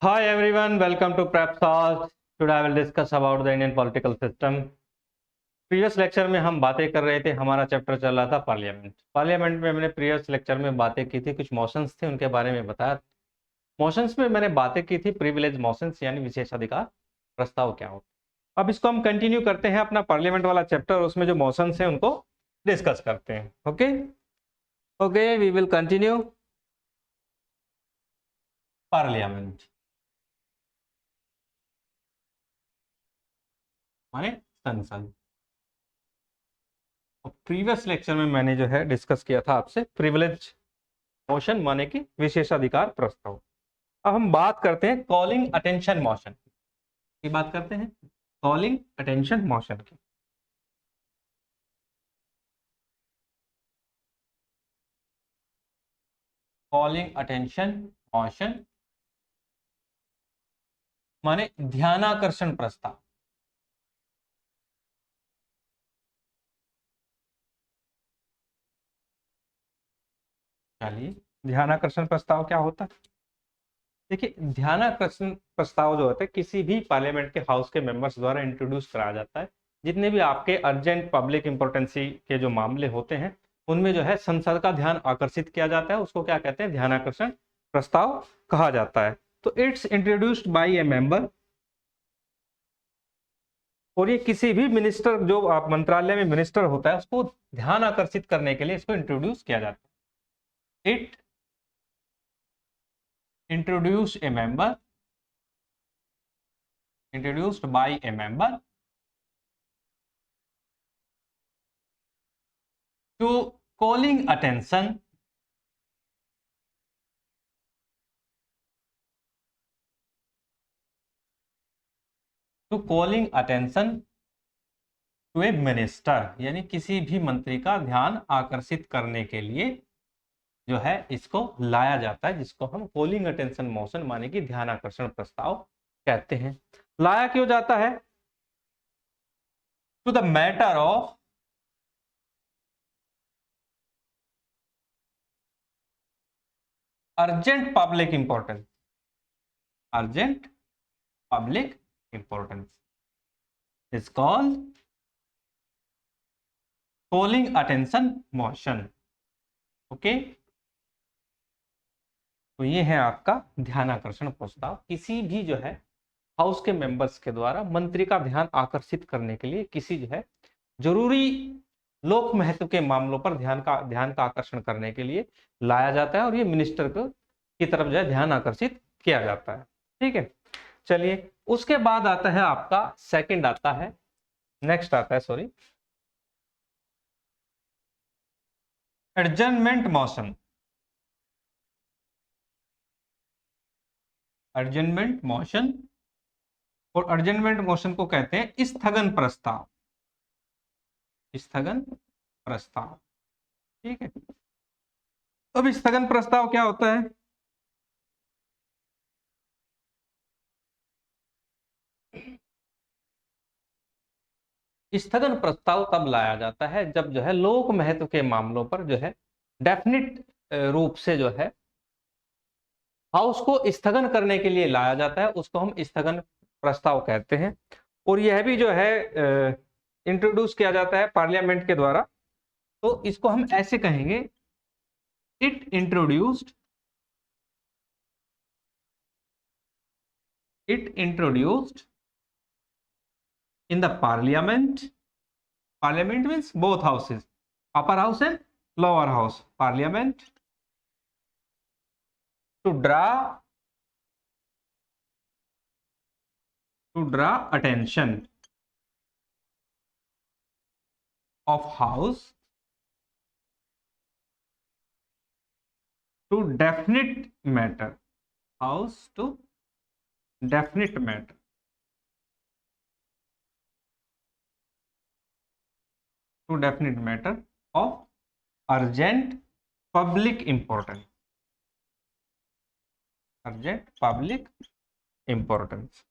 Hi everyone, welcome to Prep Talk. Today I will discuss about the Indian political system. Previous lecture में हम बातें कर रहे थे, हमारा चैप्टर चल रहा था पार्लियामेंट में मैंने प्रीवियस लेक्चर में बातें की थी, कुछ मोशंस थे उनके बारे में बताया। मोशंस में मैंने बातें की थी प्रिविलेज मोशंस यानी विशेषाधिकार प्रस्ताव क्या होता। अब इसको हम कंटिन्यू करते हैं अपना पार्लियामेंट वाला चैप्टर, उसमें जो मोशंस हैं उनको डिस्कस करते हैं। Okay, we will continue parliament माने संसद। प्रीवियस लेक्चर में मैंने जो है डिस्कस किया था आपसे प्रिविलेज मोशन माने कि विशेषाधिकार प्रस्ताव। अब हम बात करते हैं कॉलिंग अटेंशन मोशन की, बात करते हैं कॉलिंग अटेंशन मोशन की। कॉलिंग अटेंशन मोशन माने ध्यानाकर्षण प्रस्ताव। चलिए, ध्यानाकर्षण प्रस्ताव क्या होता है? देखिए, ध्यानाकर्षण प्रस्ताव जो होता है किसी भी पार्लियामेंट के हाउस के मेंबर्स द्वारा इंट्रोड्यूस कराया जाता है। जितने भी आपके अर्जेंट पब्लिक इंपोर्टेंसी के जो मामले होते हैं उनमें जो है संसद का ध्यान आकर्षित किया जाता है, उसको क्या कहते हैं? ध्यानाकर्षण प्रस्ताव कहा जाता है। तो it's introduced by a member, और ये किसी भी मिनिस्टर, जो आप मंत्रालय में मिनिस्टर होता है, उसको ध्यान आकर्षित करने के लिए इसको इंट्रोड्यूस किया जाता है। It introduce a member, introduced by a member to calling attention to a minister, यानी किसी भी मंत्री का ध्यान आकर्षित करने के लिए जो है इसको लाया जाता है, जिसको हम कॉलिंग अटेंशन मोशन माने कि ध्यान आकर्षण प्रस्ताव कहते हैं। लाया क्यों जाता है? To the matter of urgent public importance, urgent public importance is called calling attention motion. Okay, तो ये है आपका ध्यानाकर्षण प्रस्ताव। किसी भी जो है हाउस के मेंबर्स के द्वारा मंत्री का ध्यान आकर्षित करने के लिए, किसी जो है जरूरी लोक महत्व के मामलों पर ध्यान का आकर्षण करने के लिए लाया जाता है, और ये मिनिस्टर को की तरफ जो है ध्यान आकर्षित किया जाता है। ठीक है, चलिए उसके बाद आता है आपका सेकंड आता है, नेक्स्ट आता है sorry, adjournment motion. Adjournment motion, और एडजर्नमेंट मोशन को कहते हैं स्थगन प्रस्ताव, स्थगन प्रस्ताव। ठीक है, अब स्थगन प्रस्ताव क्या होता है? स्थगन प्रस्ताव तब लाया जाता है जब जो है लोक महत्व के मामलों पर जो है डेफिनिट रूप से जो है हाउस को स्थगन करने के लिए लाया जाता है, उसको हम स्थगन प्रस्ताव कहते हैं। और यह भी जो है इंट्रोड्यूस किया जाता है पार्लियामेंट के द्वारा, तो इसको हम ऐसे कहेंगे, it introduced, it introduced in the parliament means both houses, upper house and lower house, parliament to draw attention of house to definite matter, house to definite matter, to definite matter of urgent public importance, urgent public importance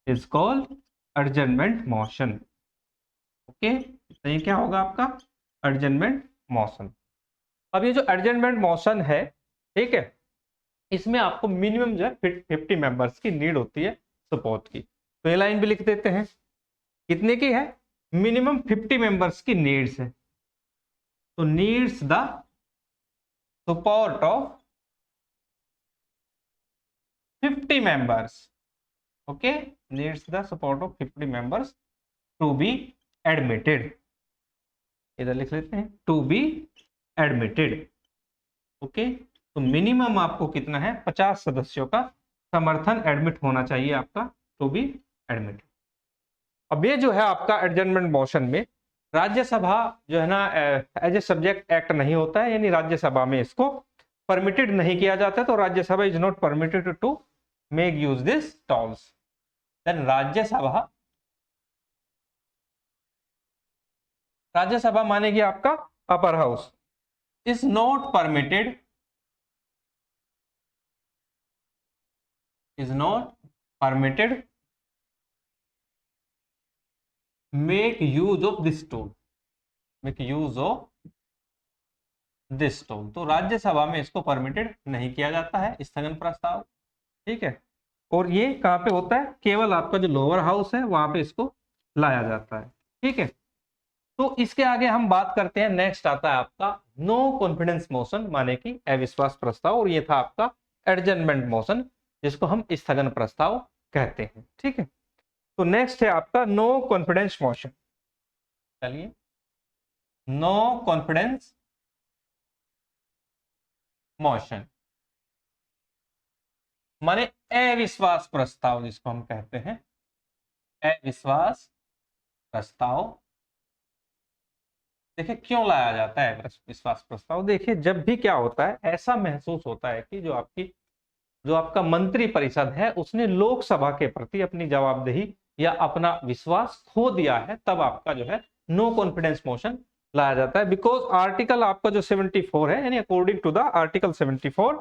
is called adjournment motion। Okay, तो ये क्या होगा आपका? Adjournment motion. अब ये जो adjournment motion है, ठीक है, इसमें आपको मिनिमम जो है 50 मेंबर्स की नीड होती है सपोर्ट की। तो ये लाइन भी लिख देते हैं, कितने की है, मिनिमम 50 मेंबर्स की नीड्स है। तो needs the support of 50 members, okay, needs the support of 50 members to be admitted, इधर लिख लेते हैं टू बी एडमिटेड, ओके। तो मिनिमम आपको कितना है, 50 सदस्यों का समर्थन एडमिट होना चाहिए आपका टू बी एडमिटेड। अब ये जो है आपका एडजर्नमेंट मोशन में राज्यसभा जो है ना एज ए सब्जेक्ट एक्ट नहीं होता है, यानी राज्यसभा में इसको परमिटेड नहीं किया जाता, तो Rajya Sabha is not permitted to make use this tools. Then Rajya Sabha मानेगी आपका upper house, is not permitted, is not permitted make use of this tool, make use of this tool. तो राज्यसभा में इसको परमिटेड नहीं किया जाता है स्थगन प्रस्ताव, ठीक है। और ये कहां पे होता है, केवल आपका जो लोअर हाउस है वहां पे इसको लाया जाता है, ठीक है। तो इसके आगे हम बात करते हैं, नेक्स्ट आता है आपका नो कॉन्फिडेंस मोशन, माने कि अविश्वास प्रस्ताव, और ये था आपका एडजर्नमेंट मोशन, जिसको हम स्थगन प्रस्ताव कहते हैं, ठीक है। तो नेक्स्ट है आपका नो कॉन्फिडेंस मोशन। चलिए, नो कॉन्फिडेंस मोशन माने अविश्वास प्रस्ताव, जिसको हम कहते हैं अविश्वास प्रस्ताव। देखिए क्यों लाया जाता है विश्वास प्रस्ताव, देखिए जब भी क्या होता है, ऐसा महसूस होता है कि जो आपका मंत्री परिषद है उसने लोकसभा के प्रति अपनी जवाबदेही या अपना विश्वास खो दिया है, तब आपका जो है नो कॉन्फिडेंस मोशन लाया जाता है। बिकॉज आर्टिकल आपका जो 74 है, यानी according to the article 74,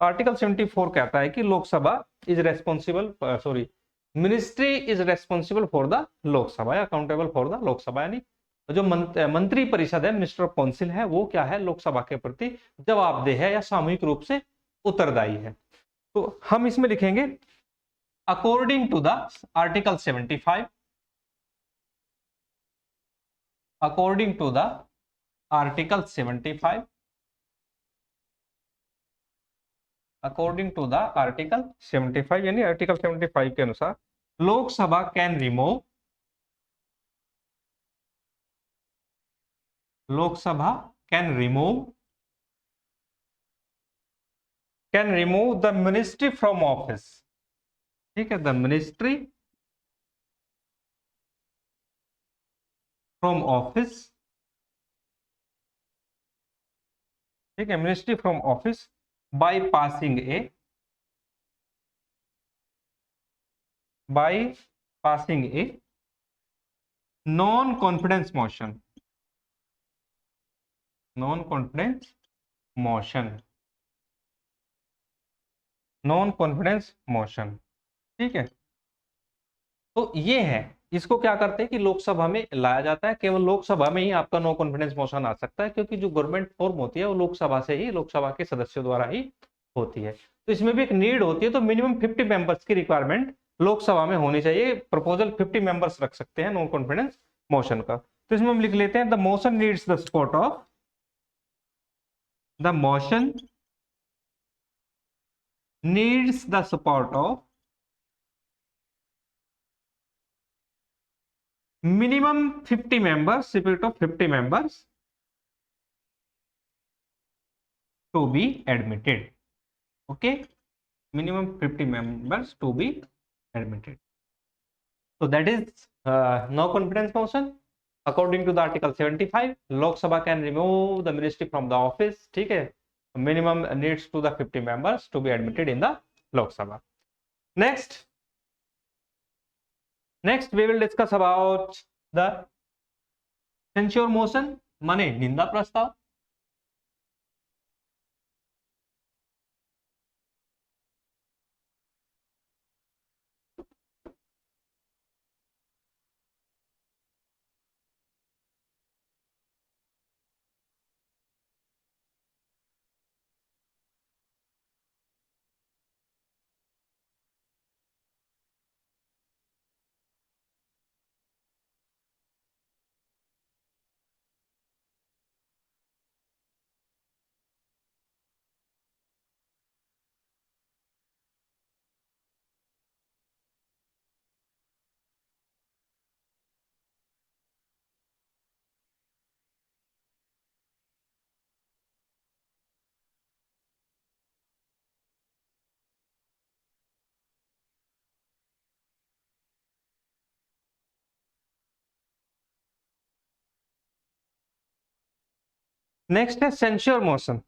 article 74 कहता है कि Lok Sabha is responsible, sorry, ministry is responsible for the Lok Sabha या अकाउंटेबल फॉर द लोकसभा, यानी जो मंत्री परिषद है, मिनिस्टर ऑफ काउंसिल है, वो क्या है, लोकसभा के प्रति जवाबदेह है या सामूहिक रूप से उत्तरदायी है। तो हम इसमें लिखेंगे according to the article 75, according to the article 75, according to the article 75, यानी आर्टिकल 75 के अनुसार Lok Sabha can remove, Lok Sabha can remove, can remove the ministry from office, ठीक है, द मिनिस्ट्री फ्रॉम ऑफिस, ठीक है, ministry from office by passing a, by passing a non confidence motion, non confidence motion, non confidence motion, ठीक है। तो ये है, इसको क्या करते हैं कि लोकसभा में लाया जाता है, केवल लोकसभा में ही आपका नो कॉन्फिडेंस मोशन आ सकता है, क्योंकि जो गवर्नमेंट फॉर्म होती है वो लोकसभा से ही, लोकसभा के सदस्यों द्वारा ही होती है। तो इसमें भी एक नीड होती है, तो मिनिमम 50 मेंबर्स की रिक्वायरमेंट लोकसभा में होनी चाहिए। प्रपोजल 50 मेंबर्स रख सकते हैं नो कॉन्फिडेंस मोशन का। तो इसमें हम लिख लेते हैं the motion needs the support of, the motion needs the support of minimum 50 members, spirit of 50 members to be admitted, okay, minimum 50 members to be admitted. So that is no confidence motion according to the article 75. Lok Sabha can remove the ministry from the office, ठीक है, minimum needs to the 50 members to be admitted in the Lok Sabha. Next we will discuss about the censure motion, माने निंदा प्रस्ताव। Next है censure motion.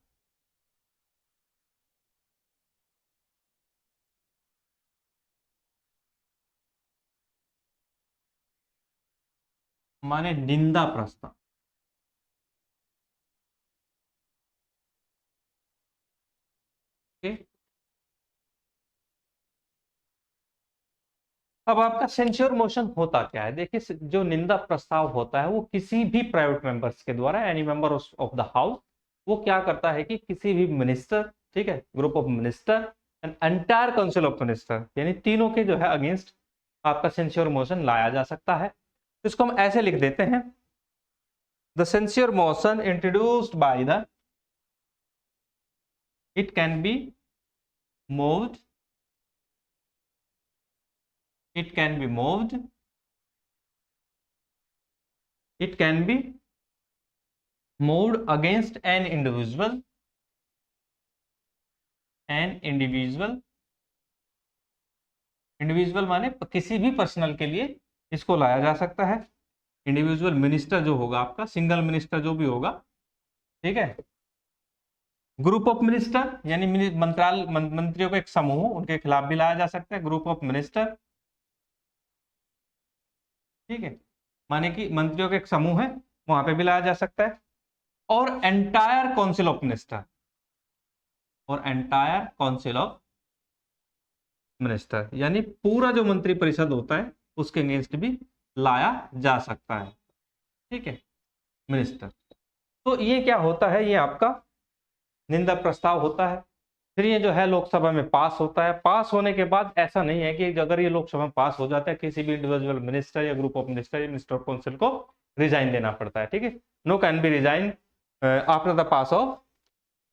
माने निंदा प्रस्ताव। ठीक। अब आपका सेंश्योर मोशन होता क्या है, देखिए जो निंदा प्रस्ताव होता है वो किसी भी प्राइवेट मेंबर्स के द्वारा, any member of the house, वो क्या करता है कि किसी भी मिनिस्टर, ठीक है, group of minister and entire council of minister, यानी तीनों के जो है अगेंस्ट आपका सेंश्योर मोशन लाया जा सकता है। तो इसको हम ऐसे लिख देते हैं, the censure motion introduced by the, it can be moved, it can be moved, it can be moved against an individual, individual माने किसी भी पर्सनल के लिए इसको लाया जा सकता है। इंडिविजुअल मिनिस्टर जो होगा आपका, सिंगल मिनिस्टर जो भी होगा, ठीक है, ग्रुप ऑफ मिनिस्टर यानी मंत्रियों का एक समूह, उनके खिलाफ भी लाया जा सकता है, ग्रुप ऑफ मिनिस्टर, ठीक है, माने कि मंत्रियों का एक समूह है, वहां पे भी लाया जा सकता है। और एंटायर काउंसिल ऑफ मिनिस्टर, और एंटायर काउंसिल ऑफ मिनिस्टर, यानी पूरा जो मंत्री परिषद होता है उसके अगेंस्ट भी लाया जा सकता है, ठीक है, मिनिस्टर। तो ये क्या होता है, ये आपका निंदा प्रस्ताव होता है। फिर ये जो है लोकसभा में पास होता है। पास होने के बाद ऐसा नहीं है कि अगर ये लोकसभा में पास हो जाता है, किसी भी इंडिविजुअल मिनिस्टर या ग्रुप ऑफ मिनिस्टर या मिनिस्टर ऑफ काउंसिल को रिजाइन देना पड़ता है, ठीक है, no can be resign after the pass of,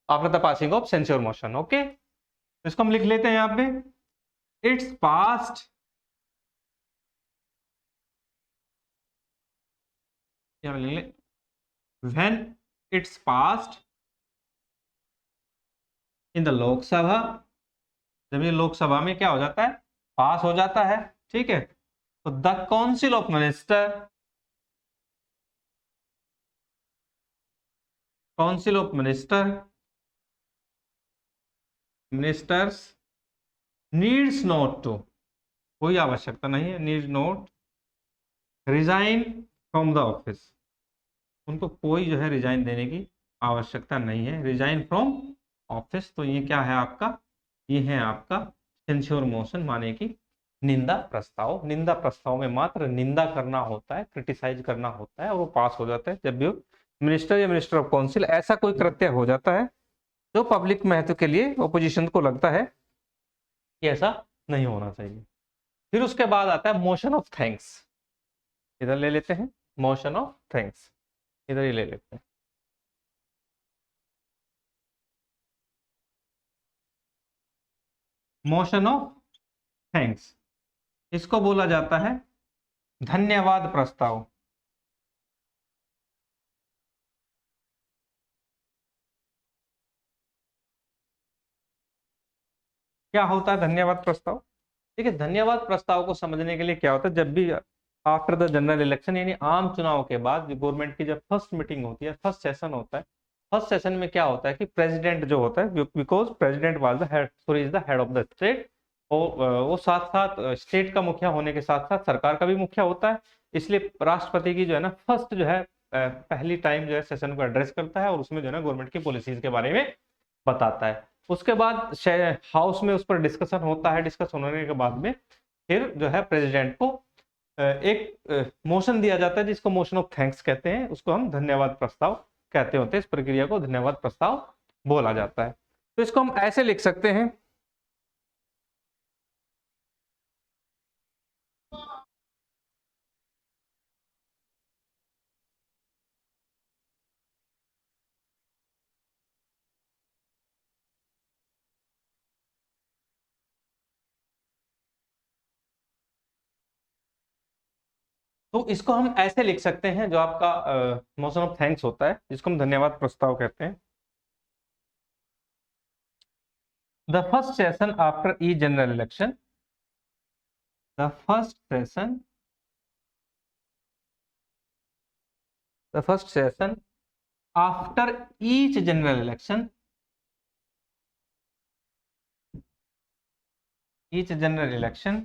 after the passing of censure motion. Okay, इसको हम लिख लेते हैं यहाँ पे, it's passed, when it's passed in the Lok Sabha, जब ये लोकसभा में क्या हो जाता है, पास हो जाता है, ठीक है, तो the council of minister, council of minister, ministers needs not to, कोई आवश्यकता नहीं है, needs not resign from the office, उनको कोई जो है रिजाइन देने की आवश्यकता नहीं है, रिजाइन फ्रॉम ऑफिस। तो ये क्या है आपका, ये है आपका सेंश्योर मोशन, माने कि निंदा प्रस्ताव। निंदा प्रस्ताव में मात्र निंदा करना होता है, क्रिटिसाइज करना होता है, और वो पास हो जाता है जब भी मिनिस्टर या मिनिस्टर ऑफ काउंसिल ऐसा कोई कृत्य हो जाता है जो पब्लिक महत्व के लिए ओपोजिशन को लगता है कि ऐसा नहीं होना चाहिए। फिर उसके बाद आता है मोशन ऑफ थैंक्स, इधर ले लेते हैं, मोशन ऑफ थैंक्स इधर ही ले लेते हैं। मोशन ऑफ थैंक्स, इसको बोला जाता है धन्यवाद प्रस्ताव। क्या होता है धन्यवाद प्रस्ताव, ठीक है, धन्यवाद प्रस्ताव को समझने के लिए क्या होता है, जब भी आफ्टर द जनरल इलेक्शन यानी आम चुनाव के बाद जो गवर्नमेंट की जब फर्स्ट मीटिंग होती है, फर्स्ट सेशन होता है, फर्स्ट सेशन में क्या होता है कि प्रेसिडेंट जो होता है, because president was the head, sorry is the head of the state, वो साथ साथ स्टेट का मुखिया होने के साथ साथ सरकार का भी मुखिया होता है, इसलिए राष्ट्रपति की जो है ना फर्स्ट जो है पहली टाइम जो है सेशन को एड्रेस करता है और उसमें जो है ना गवर्नमेंट की पॉलिसीज के बारे में बताता है। उसके बाद हाउस में उस पर डिस्कशन होता है, डिस्कशन होने के बाद में फिर जो है प्रेसिडेंट को एक मोशन दिया जाता है जिसको मोशन ऑफ थैंक्स कहते हैं, उसको हम धन्यवाद प्रस्ताव कहते होते हैं, इस प्रक्रिया को धन्यवाद प्रस्ताव बोला जाता है। तो इसको हम ऐसे लिख सकते हैं, तो इसको हम ऐसे लिख सकते हैं, जो आपका मोशन ऑफ थैंक्स होता है जिसको हम धन्यवाद प्रस्ताव कहते हैं, the first session after E general election, the first session, the first session after each general election, each general election,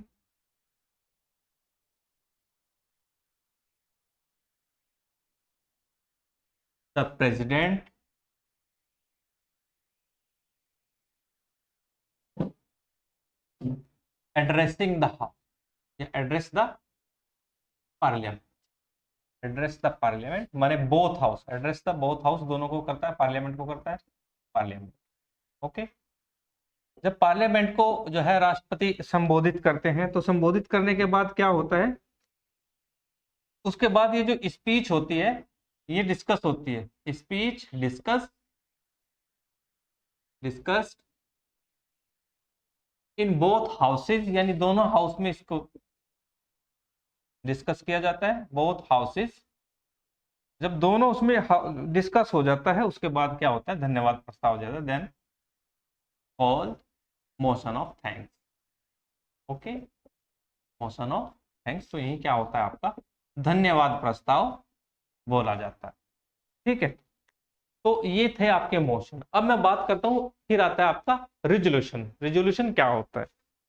the president addressing the house, address the parliament, address the parliament माने both house, address the both house दोनों को करता है, parliament को करता है, parliament. Okay, जब parliament को जो है राष्ट्रपति संबोधित करते हैं, तो संबोधित करने के बाद क्या होता है, उसके बाद ये जो स्पीच होती है ये डिस्कस होती है, speech discussed in both houses, यानी दोनों हाउस में इसको डिस्कस किया जाता है, बोथ हाउसेज। जब दोनों उसमें डिस्कस हो जाता है, उसके बाद क्या होता है, धन्यवाद प्रस्ताव हो जाता है, then call motion of thanks. Okay, motion of thanks, तो यही क्या होता है, आपका धन्यवाद प्रस्ताव बोला जाता है। ठीक है, तो ये थे आपके मोशन। अब मैं बात करता हूं, फिर आता है आपका रिजोल्यूशन। रिजोल्यूशन क्या होता है,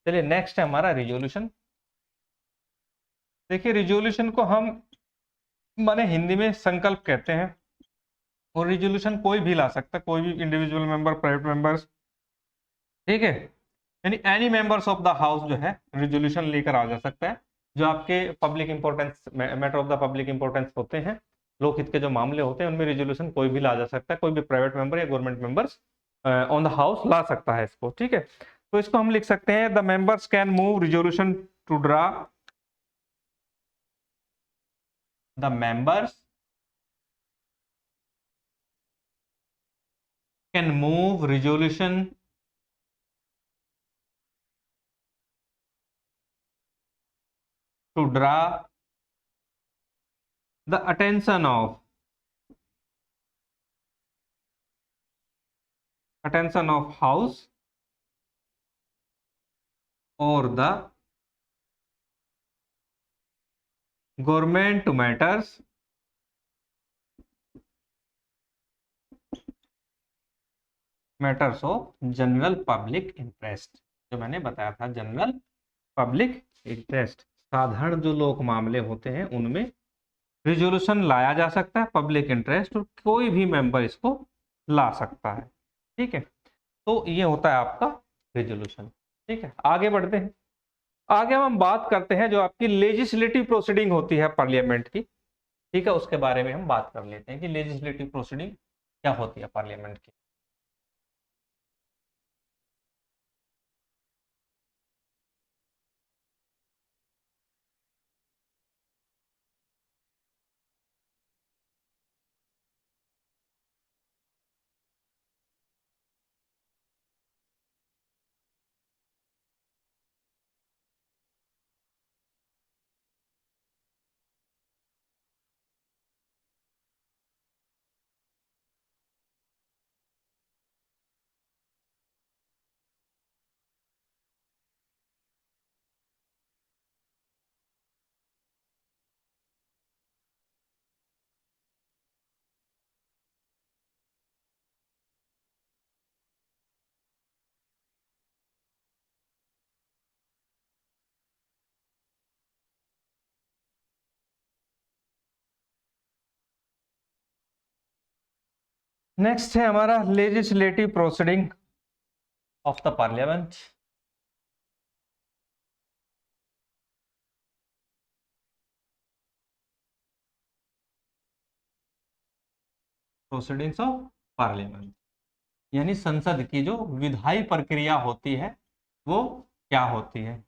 चलिए नेक्स्ट है हमारा रिजोल्यूशन। देखिए रिजोल्यूशन को हम माने हिंदी में संकल्प कहते हैं, और रिजोल्यूशन कोई भी ला सकता है, कोई भी इंडिविजुअल मेंबर, प्राइवेट मेंबर्स, ठीक है, यानी any members of the house जो है रिजोल्यूशन लेकर आ जा सकता है। जो आपके public importance, matter of the public importance होते हैं, लोकहित के जो मामले होते हैं, उनमें रिजोल्यूशन कोई भी ला जा सकता है, कोई भी प्राइवेट मेंबर या government members on the house ला सकता है इसको। ठीक है, तो इसको हम लिख सकते हैं, the members can move resolution to draw, the members can move resolution to draw the attention of house or the government matters of general public interest, जो मैंने बताया था जनरल पब्लिक इंटरेस्ट, साधारण जो लोक मामले होते हैं उनमें रिजोल्यूशन लाया जा सकता है, पब्लिक इंटरेस्ट, और कोई भी मेंबर इसको ला सकता है। ठीक है, तो ये होता है आपका रिजोल्यूशन। ठीक है, आगे बढ़ते हैं। आगे हम बात करते हैं जो आपकी लेजिस्लेटिव प्रोसीडिंग होती है पार्लियामेंट की। ठीक है, उसके बारे में हम बात कर लेते हैं कि लेजिस्लेटिव प्रोसीडिंग क्या होती है पार्लियामेंट की। नेक्स्ट है हमारा legislative proceeding of the parliament. Proceedings of parliament यानी संसद की जो विधायी प्रक्रिया होती है वो क्या होती है।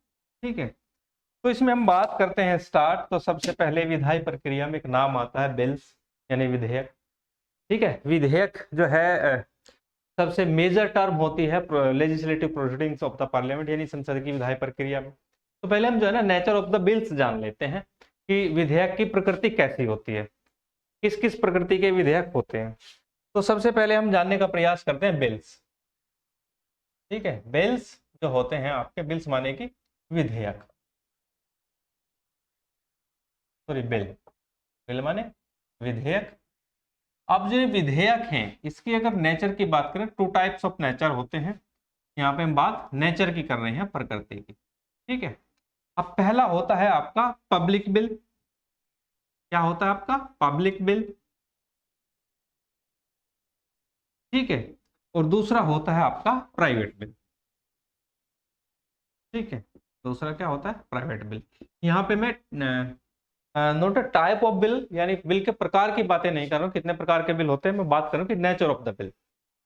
ठीक है, तो इसमें हम बात करते हैं स्टार्ट, तो सबसे पहले विधायी प्रक्रिया में एक नाम आता है बिल्स, यानी विधेयक। ठीक है, विधेयक जो है सबसे मेजर टर्म होती है legislative proceedings of the parliament, यानी संसद की विधायी प्रक्रिया में। तो पहले हम जो है ना नेचर ऑफ द बिल्स जान लेते हैं कि विधेयक की प्रकृति कैसी होती है, किस किस प्रकृति के विधेयक होते हैं। तो सबसे पहले हम जानने का प्रयास करते हैं बिल्स। ठीक है, बिल्स जो होते हैं आपके, बिल्स माने कि विधेयक, सॉरी बिल, बिल माने विधेयक। अब जो ये विधेयक हैं इसकी अगर नेचर की बात करें, टू टाइप्स ऑफ नेचर होते हैं। यहाँ पे हम बात नेचर की कर रहे हैं, प्रकृति की। ठीक है। अब पहला होता है आपका पब्लिक बिल। क्या होता है आपका? Public bill. ठीक है। और दूसरा होता है आपका प्राइवेट बिल। ठीक है। दूसरा क्या होता है? Private bill. यहाँ पे मैं नोट टाइप ऑफ बिल, यानी बिल के प्रकार की बातें नहीं कर रहा हूँ, कितने प्रकार के बिल होते हैं, मैं बात कर रहा हूँ कि नेचर ऑफ द बिल।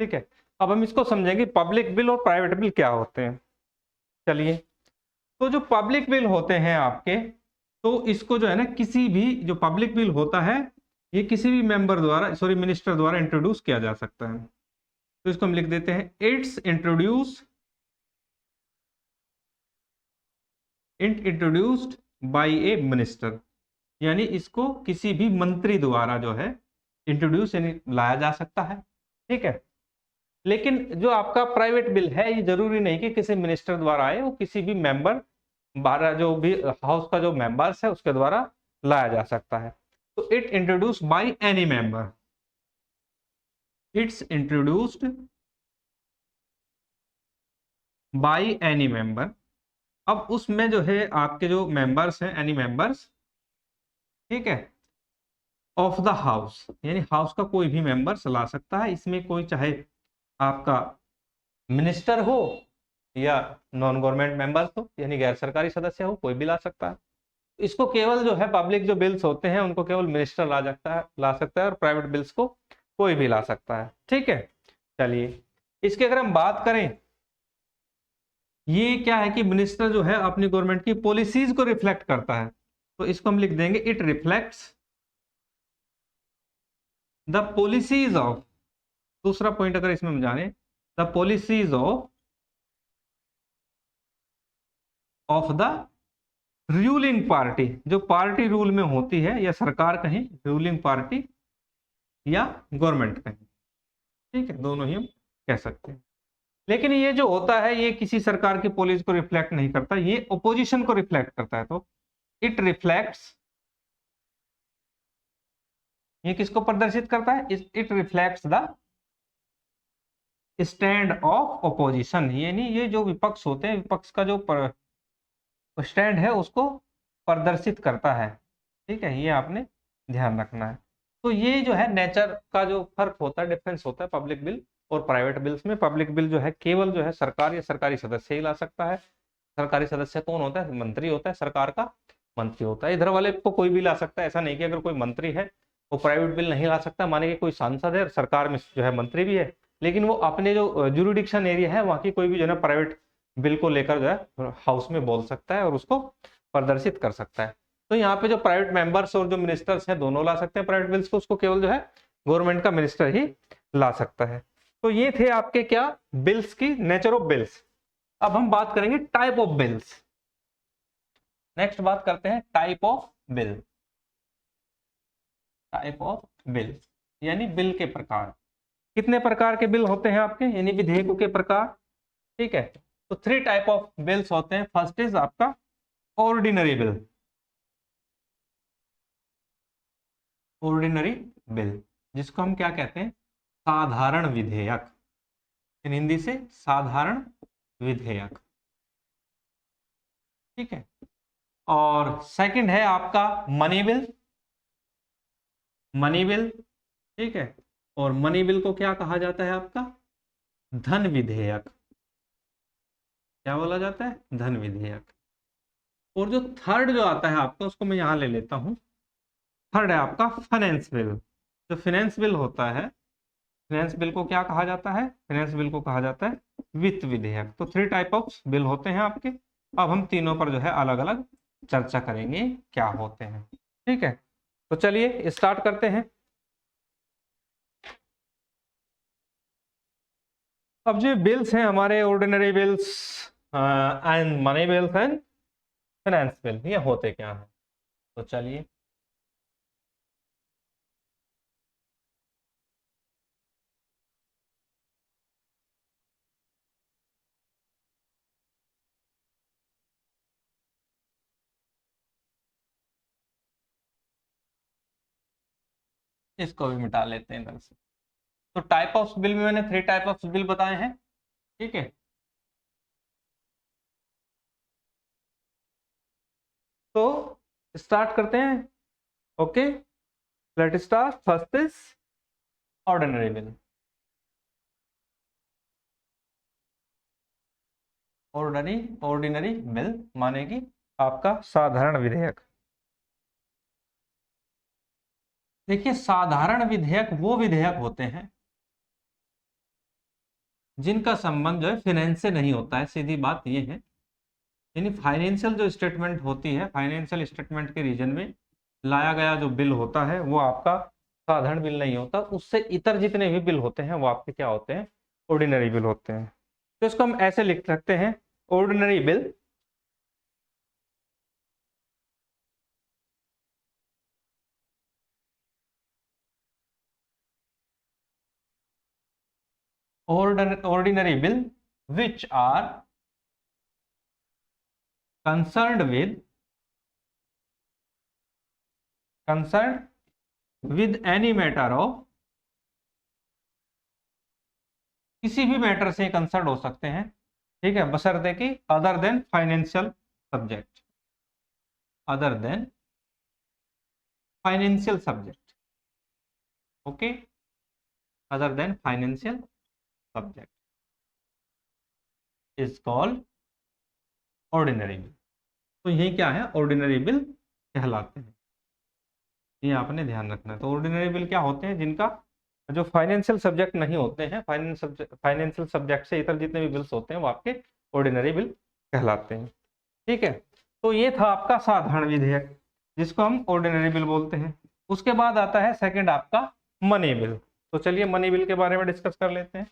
ठीक है। अब हम इसको समझेंगे पब्लिक बिल और प्राइवेट बिल क्या होते हैं। चलिए, तो जो पब्लिक बिल होते हैं आपके, तो इसको जो है ना, किसी भी जो पब्लिक बिल होता है ये किसी भी मेंबर द्वारा, सॉरी मिनिस्टर द्वारा इंट्रोड्यूस किया जा सकता है। तो इसको हम लिख देते हैं, it's introduced by A minister. यानी इसको किसी भी मंत्री द्वारा जो है इंट्रोड्यूस, यानी लाया जा सकता है। ठीक है। लेकिन जो आपका प्राइवेट बिल है ये जरूरी नहीं कि किसी मिनिस्टर द्वारा आए, वो किसी भी मेंबर, 12 जो भी हाउस का जो मेंबर्स है उसके द्वारा लाया जा सकता है। तो it introduce by any member, it's introduced by any member. अब उसमें जो है आपके जो मेंबर्स हैं, एनी मेंबर्स, ठीक है, ऑफ द हाउस, यानी हाउस का कोई भी मेंबर ला सकता है इसमें। कोई चाहे आपका मिनिस्टर हो या नॉन गवर्नमेंट मेंबर्स हो, यानी गैर सरकारी सदस्य हो, कोई भी ला सकता है। इसको केवल जो है पब्लिक जो बिल्स होते हैं उनको केवल मिनिस्टर ला सकता है और प्राइवेट बिल्स को कोई भी ला सकता है। ठीक है। चलिए, इसकी अगर हम बात करें, ये क्या है कि मिनिस्टर जो है अपनी गवर्नमेंट की पॉलिसीज को रिफ्लेक्ट करता है। तो इसको हम लिख देंगे, it reflects the policies of, दूसरा पॉइंट अगर इसमें हम जाने, the policies of the ruling party, जो पार्टी रूल में होती है, या सरकार कहें, रूलिंग पार्टी या गवर्नमेंट कहें। ठीक है, दोनों ही हम कह सकते हैं। लेकिन ये जो होता है ये किसी सरकार की पॉलिसी को रिफ्लेक्ट नहीं करता, ये ओपोजिशन को रिफ्लेक्ट करता है। तो इट रिफ्लेक्ट्स, ये किसको प्रदर्शित करता है? It reflects the stand of opposition, यानी ये जो विपक्ष होते हैं, विपक्ष का जो स्टैंड है उसको प्रदर्शित करता है। ठीक है, ये आपने ध्यान रखना है। तो ये जो है नेचर का जो फर्क होता है, डिफरेंस होता है पब्लिक बिल और प्राइवेट बिल्स में। पब्लिक बिल जो है केवल जो है सरकार या सरकारी सदस्य ही ला सकता है। सरकारी सदस्य कौन होता है? मंत्री होता है, सरकार का मंत्री होता है। इधर वाले को कोई भी ला सकता है, ऐसा नहीं कि अगर कोई मंत्री है वो प्राइवेट बिल नहीं ला सकता। माने कि कोई सांसद है और सरकार में जो है मंत्री भी है, लेकिन वो अपने जो जुरिडिक्शन एरिया है वहां की कोई भी जो है प्राइवेट बिल को लेकर जो है हाउस में बोल सकता है और उसको प्रदर्शित कर सकता है। तो यहाँ पे जो प्राइवेट मेंबर्स और जो मिनिस्टर्स हैं दोनों ला सकते हैं प्राइवेट बिल्स को, उसको केवल जो है गवर्नमेंट का मिनिस्टर ही ला सकता है। तो ये थे आपके क्या, बिल्स की नेचर ऑफ बिल्स। अब हम बात करेंगे टाइप ऑफ बिल्स। नेक्स्ट बात करते हैं type of bill. Type of bill यानी बिल के प्रकार। कितने प्रकार के बिल होते हैं आपके, यानी विधेयकों के प्रकार। ठीक है। तो 3 टाइप ऑफ बिल्स होते हैं। फर्स्ट इज आपका ऑर्डिनरी बिल। ऑर्डिनरी बिल जिसको हम क्या कहते हैं? साधारण विधेयक, इन हिंदी से साधारण विधेयक। ठीक है। और सेकंड है आपका मनी बिल। मनी बिल, ठीक है। और मनी बिल को क्या कहा जाता है आपका? धन विधेयक। क्या बोला जाता है? धन विधेयक। और जो थर्ड जो आता है आपका, उसको मैं यहां ले लेता हूं। थर्ड है आपका फाइनेंस बिल। जो फाइनेंस बिल होता है, फाइनेंस बिल को क्या कहा जाता है? फाइनेंस बिल को कहा जाता है वित्त विधेयक। तो 3 टाइप ऑफ बिल होते हैं आपके। अब हम तीनों पर जो है अलग अलग चर्चा करेंगे क्या होते हैं। ठीक है। तो चलिए स्टार्ट करते हैं। अब जो बिल्स हैं हमारे, ordinary bills and money bills and finance bill, ये होते क्या हैं? तो चलिए, इसको भी मिटा लेते हैं इधर से। तो टाइप ऑफ बिल में मैंने 3 टाइप ऑफ बिल बताए हैं, ठीक है। तो स्टार्ट करते हैं। Okay, let start. First is ordinary bill. Ordinary bill माने कि आपका साधारण विधेयक। देखिए, साधारण विधेयक वो विधेयक होते हैं जिनका संबंध जो है फाइनेंस से नहीं होता है, सीधी बात ये है। यानी फाइनेंशियल जो स्टेटमेंट होती है, फाइनेंशियल स्टेटमेंट के रीजन में लाया गया जो बिल होता है वो आपका साधारण बिल नहीं होता। उससे इतर जितने भी बिल होते हैं वो आपके क्या होते हैं, ऑर्डिनरी बिल होते हैं। तो इसको हम ऐसे लिख सकते हैं, ordinary bill ordinary bill which are concerned with any matter of, किसी भी मैटर से कंसर्न हो सकते हैं, ठीक है, बशर्ते कि other than financial subject, other than financial subject. Okay, other than financial subject is called ordinary bill. तो ये क्या है, ऑर्डिनरी बिल कहलाते हैं। ये आपने ध्यान रखना है। तो ऑर्डिनरी बिल क्या होते हैं, जिनका जो फाइनेंशियल सब्जेक्ट नहीं होते हैं, फाइनेंशियल सब्जेक्ट से इतर जितने भी बिल्स होते हैं वो आपके ऑर्डिनरी बिल कहलाते हैं, ठीक है। तो ये था आपका साधारण विधेयक जिसको हम ऑर्डिनरी बिल बोलते हैं। उसके बाद आता है सेकंड आपका मनी बिल। तो चलिए मनी बिल के बारे में डिस्कस कर लेते हैं।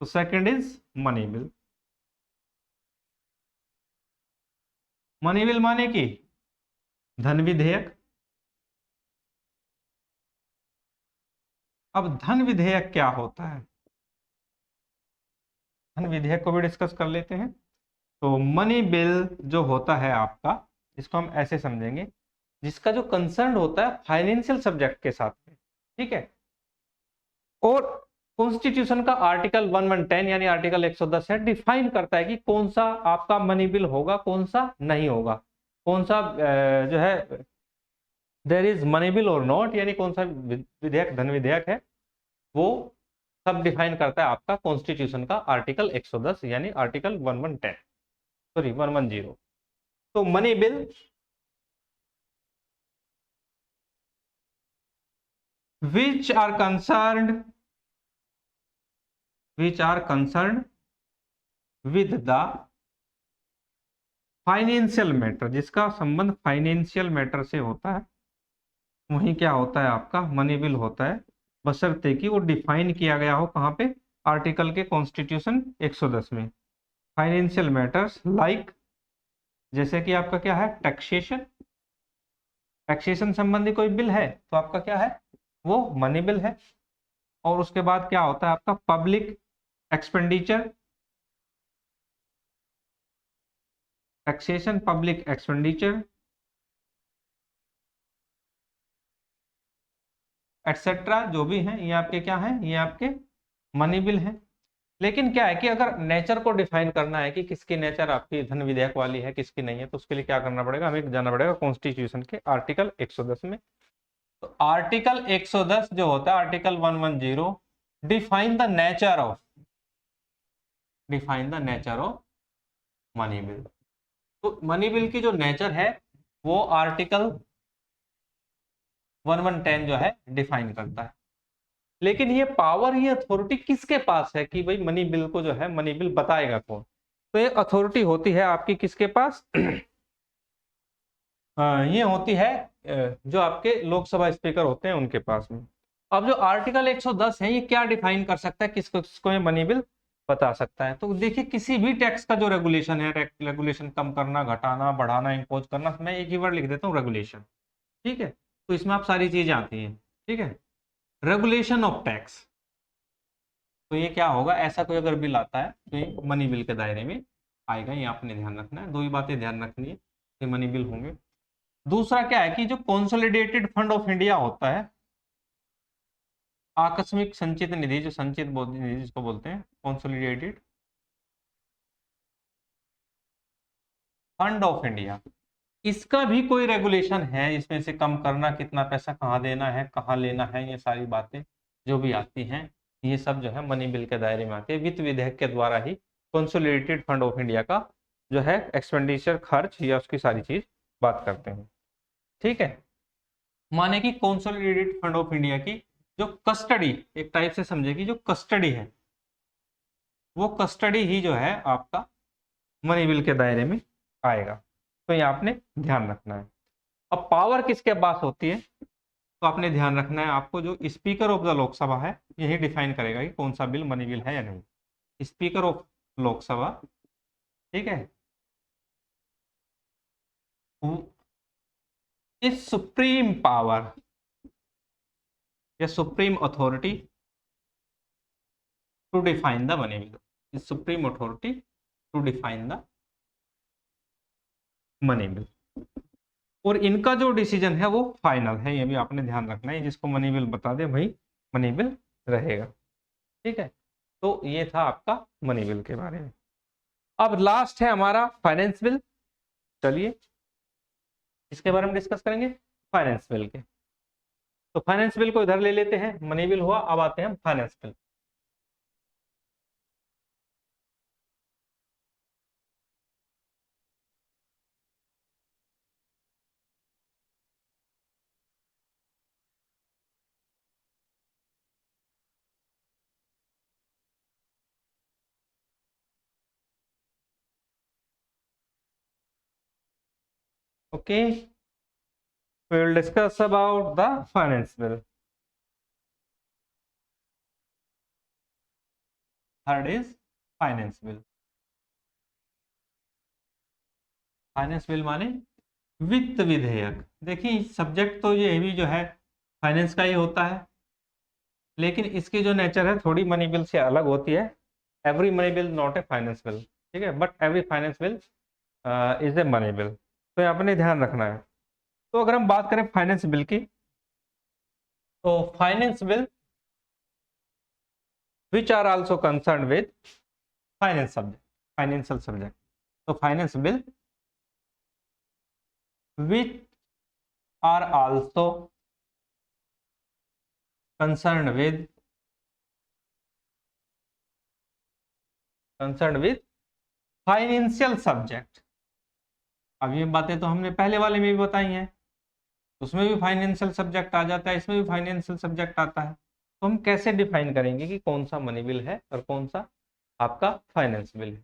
तो second is money bill. Money bill माने कि धन विधेयक। अब धन विधेयक क्या होता है, धन विधेयक को भी डिस्कस कर लेते हैं। तो मनी बिल जो होता है आपका, इसको हम ऐसे समझेंगे, जिसका जो कंसर्न होता है फाइनेंशियल सब्जेक्ट के साथ में, ठीक है। और कॉन्स्टिट्यूशन का आर्टिकल 1110 यानी आर्टिकल 110 है, डिफाइन करता है कि कौन सा आपका मनी बिल होगा, कौन सा नहीं होगा, कौन सा जो है देयर इज मनी बिल और नॉट, यानी कौन सा विधेयक धन विधेयक है, वो सब डिफाइन करता है आपका कॉन्स्टिट्यूशन का आर्टिकल 110 यानी आर्टिकल 1110, सॉरी 110। तो money bill which are concerned with the financial matter, जिसका संबंध फाइनेंशियल मैटर से होता है, वही क्या होता है आपका मनी बिल होता है, बशर्ते कि वो डिफाइन किया गया हो कहाँ पे, आर्टिकल के कॉन्स्टिट्यूशन 110 में। फाइनेंशियल मैटर्स लाइक, जैसे कि आपका क्या है, टैक्सेशन, टैक्सेशन संबंधी कोई बिल है तो आपका क्या है, वो मनी बिल है। और उसके बाद क्या होता है आपका public expenditure, taxation public expenditure etcetera, जो भी है ये आपके क्या है, ये आपके मनी बिल है। लेकिन क्या है कि अगर नेचर को डिफाइन करना है कि किसकी नेचर आपकी धन विधेयक वाली है किसकी नहीं है, तो उसके लिए क्या करना पड़ेगा, हमें जाना पड़ेगा कॉन्स्टिट्यूशन के आर्टिकल 110 में। तो आर्टिकल 110 जो होता है, article 110 define the nature of money bill. तो मनी बिल की जो नेचर है वो आर्टिकल 1110 जो है डिफाइन करता है। लेकिन ये पावर, ये अथॉरिटी किसके पास है कि भाई मनी बिल को जो है मनी बिल बताएगा कौन, तो ये अथॉरिटी होती है आपकी किसके पास ये होती है जो आपके लोकसभा स्पीकर होते हैं उनके पास में। अब जो आर्टिकल 110 है ये क्या डिफाइन कर सकता है, किसको किसको ये मनी बिल बता सकता है। तो देखिए किसी भी टैक्स का जो रेगुलेशन है, रेगुलेशन कम करना, घटाना, बढ़ाना, इंपोज करना, मैं एक ही वर्ड लिख देता हूँ, रेगुलेशन, ठीक है। तो इसमें आप सारी चीजें आती हैं, ठीक है। रेगुलेशन ऑफ टैक्स, तो ये क्या होगा, ऐसा कोई अगर बिल आता है तो ये मनी बिल के दायरे में आएगा। ये आपने ध्यान रखना है, दो ही बातें ध्यान रखनी है, ये मनी बिल होंगे। दूसरा क्या है कि जो कंसोलिडेटेड फंड ऑफ इंडिया होता है, आकस्मिक संचित निधि, जो संचित निधि जिसको बोलते हैं, कंसोलिडेटेड फंड ऑफ इंडिया, इसका भी कोई रेगुलेशन है, इसमें से कम करना, कितना पैसा कहाँ देना है, कहाँ लेना है, ये सारी बातें जो भी आती हैं, ये सब जो है मनी बिल के दायरे में आती है। वित्त विधेयक के द्वारा ही कंसोलिडेटेड फंड ऑफ इंडिया का जो है एक्सपेंडिचर, खर्च या उसकी सारी चीज बात करते हैं। ठीक है, माने कि कंसोलिडेटेड फंड ऑफ इंडिया की जो कस्टडी, एक टाइप से समझे कि जो कस्टडी है, वो कस्टडी ही जो है आपका मनी बिल के दायरे में आएगा। तो ये आपने ध्यान रखना है। अब पावर किसके पास होती है, तो आपने ध्यान रखना है, आपको जो स्पीकर ऑफ द लोकसभा है यही डिफाइन करेगा कि कौन सा बिल मनी बिल है या नहीं। स्पीकर ऑफ लोकसभा, ठीक है, इज सुप्रीम पावर या supreme authority to define the money bill, is supreme authority to define the money bill. और इनका जो डिसीजन है वो फाइनल है, ये भी आपने ध्यान रखना है, जिसको मनी बिल बता दे भाई मनी बिल रहेगा। ठीक है, तो ये था आपका मनी बिल के बारे में। अब लास्ट है हमारा फाइनेंस बिल। चलिए इसके बारे में डिस्कस करेंगे, फाइनेंस बिल के। तो फाइनेंस बिल को इधर ले लेते हैं, मनी बिल हुआ, अब आते हैं finance bill. Okay, we will discuss about the finance bill. Third is finance bill. Finance bill माने वित्त विधेयक। देखिए सब्जेक्ट तो ये भी जो है फाइनेंस का ही होता है, लेकिन इसकी जो नेचर है थोड़ी मनी बिल से अलग होती है। Every money bill not a finance bill, ठीक है, but every finance bill is a money bill. तो ये आपने ध्यान रखना है। तो अगर हम बात करें फाइनेंस बिल की, तो finance bill which are also concerned with finance subject, financial subject. So finance bill which are also concerned with financial subject. अब ये बातें तो हमने पहले वाले में भी बताई हैं, उसमें भी फाइनेंशियल सब्जेक्ट आ जाता है, इसमें भी फाइनेंशियल सब्जेक्ट आता है। तो हम कैसे डिफाइन करेंगे कि कौन सा मनी बिल है और कौन सा आपका फाइनेंस बिल है।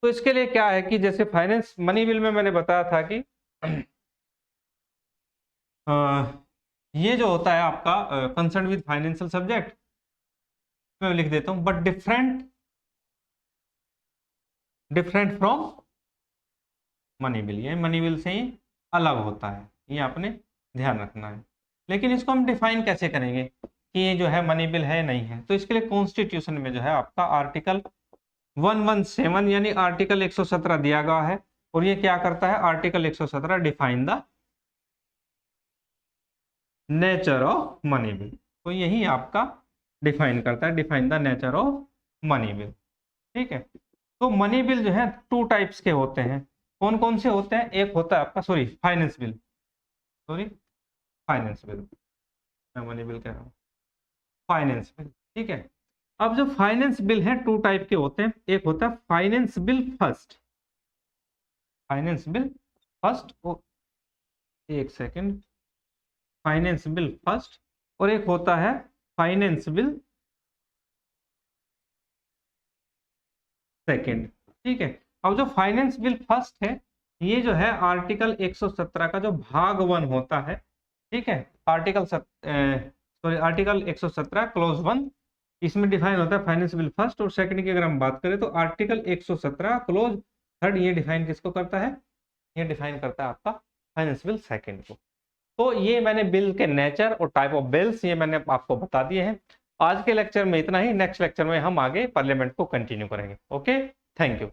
तो इसके लिए क्या है कि जैसे फाइनेंस मनी बिल में मैंने बताया था कि ये जो होता है आपका कंसर्न विद फाइनेंशियल सब्जेक्ट, मैं लिख देता हूं, but different from money bill, ये मनी बिल से ही अलग होता है, ये आपने ध्यान रखना है। लेकिन इसको हम डिफाइन कैसे करेंगे कि ये जो है मनी बिल है नहीं है। तो इसके लिए कॉन्स्टिट्यूशन में जो है आपका आर्टिकल 117 यानी आर्टिकल 117 दिया गया है, और ये क्या करता है, article 117 define the nature of money bill. तो यही आपका डिफाइन करता है, define the nature of money bill. ठीक है, तो मनी बिल जो है टू टाइप्स के होते हैं। कौन कौन से होते हैं, एक होता है आपका फाइनेंस बिल, मैं मनी बिल कह रहा हूँ, फाइनेंस बिल। ठीक है, अब जो फाइनेंस बिल है टू टाइप के होते हैं, एक होता है फाइनेंस बिल फर्स्ट, एक सेकंड, फाइनेंस बिल फर्स्ट, और एक होता है फाइनेंस बिल सेकंड। ठीक है, अब जो फाइनेंस बिल फर्स्ट है, ये जो है आर्टिकल 117 का जो भाग 1 होता है, ठीक है, आर्टिकल 117 क्लोज 1, इसमें डिफाइन होता है फाइनेंस बिल फर्स्ट। और सेकंड की अगर हम बात करें तो आर्टिकल 117 क्लोज 3, ये डिफाइन किसको करता है, ये डिफाइन करता है आपका फाइनेंस बिल सेकंड को। तो ये मैंने बिल के नेचर और टाइप ऑफ बिल्स ये मैंने आपको बता दिए हैं। आज के लेक्चर में इतना ही, नेक्स्ट लेक्चर में हम आगे पार्लियामेंट को कंटिन्यू करेंगे। Okay, thank you.